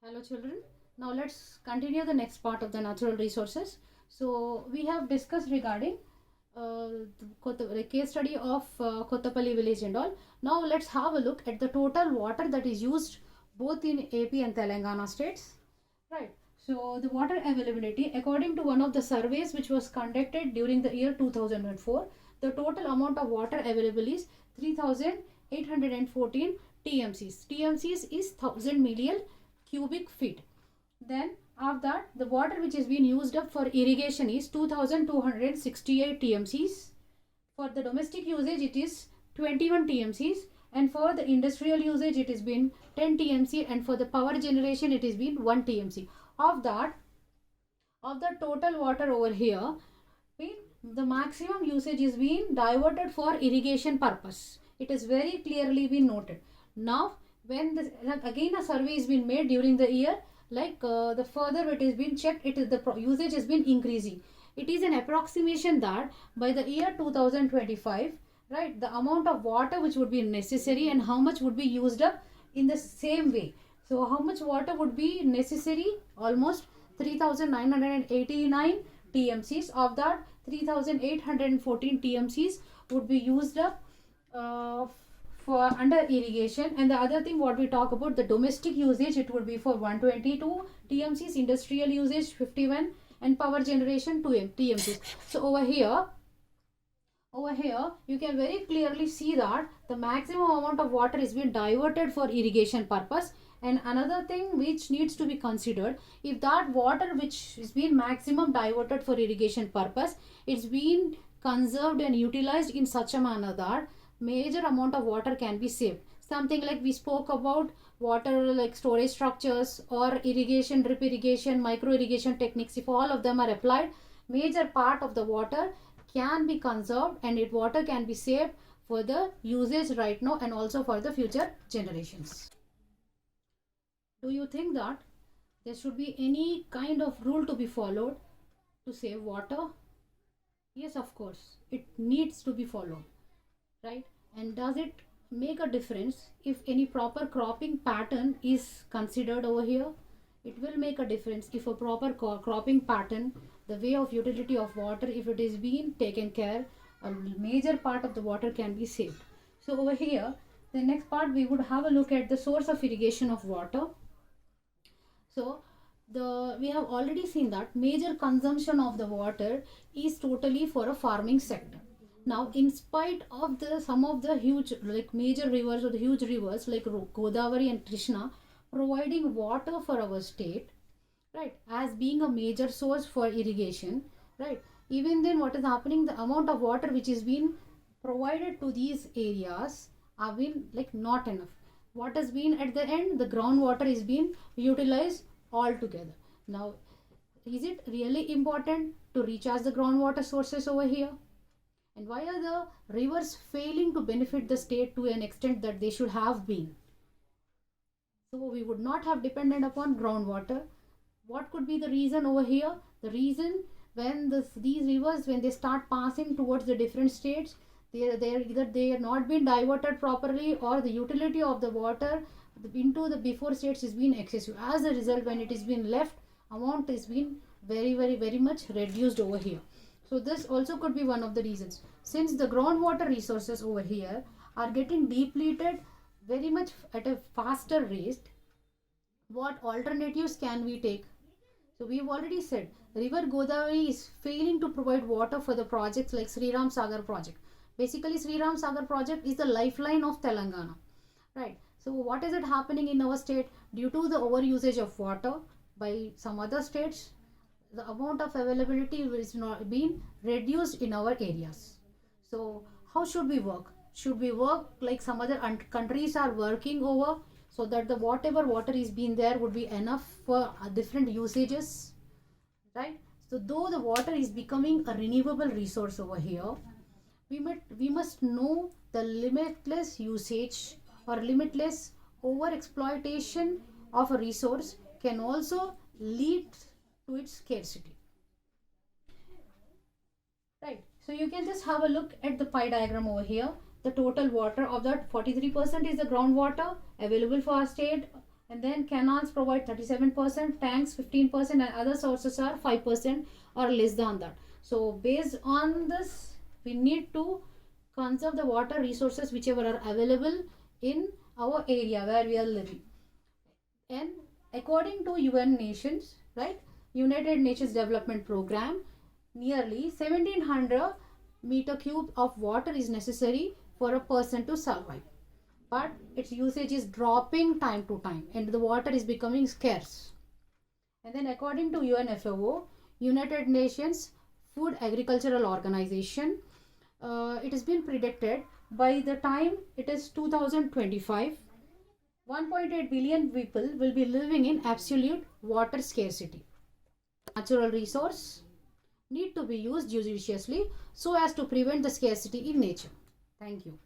Hello children. Now let's continue the next part of the natural resources. So we have discussed regarding the case study of Kottapalli village and all. Now let's have a look at the total water that is used both in AP and Telangana states. Right. So the water availability, according to one of the surveys which was conducted during the year 2004, the total amount of water available is 3,814 TMCs. TMCs is 1000 million cubic feet. Then after that, the water which is being used up for irrigation is 2268 TMCs. For the domestic usage it is 21 TMCs, and for the industrial usage it has been 10 TMC, and for the power generation it has been 1 TMC. Of that, of the total water over here, the maximum usage is being diverted for irrigation purpose. It is very clearly been noted. Now when again a survey has been made during the year, the further it has been checked, it is the usage has been increasing. It is an approximation that by the year 2025, right, the amount of water which would be necessary and how much would be used up in the same way. So how much water would be necessary? Almost 3989 TMCs. Of that, 3814 TMCs would be used up for under irrigation. And the other thing what we talk about, the domestic usage, it would be for 122 TMCs, industrial usage 51, and power generation 2 TMCs. So over here you can very clearly see that the maximum amount of water is being diverted for irrigation purpose. And another thing which needs to be considered, if that water which is being maximum diverted for irrigation purpose, it's being conserved and utilized in such a manner that major amount of water can be saved. Something like we spoke about water like storage structures or irrigation, drip irrigation, micro irrigation techniques. If all of them are applied, major part of the water can be conserved and water can be saved for the usage right now and also for the future generations. Do you think that there should be any kind of rule to be followed to save water? Yes, of course, it needs to be followed, right? And does it make a difference if any proper cropping pattern is considered over here? It will make a difference if a proper cropping pattern, the way of utility of water, if it is being taken care, a major part of the water can be saved. So over here, the next part we would have a look at the source of irrigation of water. So we have already seen that major consumption of the water is totally for a farming sector. Now in spite of some of the huge major rivers or the huge rivers like Godavari and Krishna providing water for our state, right, as being a major source for irrigation, right, even then what is happening, the amount of water which is being provided to these areas have been not enough. What has been at the end, the groundwater is being utilized altogether. Now is it really important to recharge the groundwater sources over here? And why are the rivers failing to benefit the state to an extent that they should have been? So we would not have depended upon groundwater. What could be the reason over here? The reason, when these rivers, when they start passing towards the different states, either they are not been diverted properly, or the utility of the water into the before states is being excessive. As a result, when it is being left, amount is being very much reduced over here. So this also could be one of the reasons. Since the groundwater resources over here are getting depleted very much at a faster rate, what alternatives can we take? So we've already said River Godavari is failing to provide water for the projects like Sri Ram Sagar project. Basically, Sri Ram Sagar project is the lifeline of Telangana, right? So what is it happening in our state? Due to the overusage of water by some other states, the amount of availability is not being reduced in our areas. So how should we work? Should we work like some other countries are working over, so that the whatever water is being there would be enough for different usages, right? So though the water is becoming a renewable resource over here, we must know the limitless usage or limitless over exploitation of a resource can also lead to its scarcity, right? So you can just have a look at the pie diagram over here. The total water of that 43% is the groundwater available for our state, and then canals provide 37%, tanks 15%, and other sources are 5% or less than that. So based on this, we need to conserve the water resources whichever are available in our area where we are living. And according to UN nations, right, United Nations Development Program, nearly 1700 meter cube of water is necessary for a person to survive, but its usage is dropping time to time and the water is becoming scarce. And then according to UNFAO, United Nations Food Agricultural Organization, it has been predicted by the time it is 2025, 1.8 billion people will be living in absolute water scarcity. Natural resource need to be used judiciously so as to prevent the scarcity in nature. Thank you.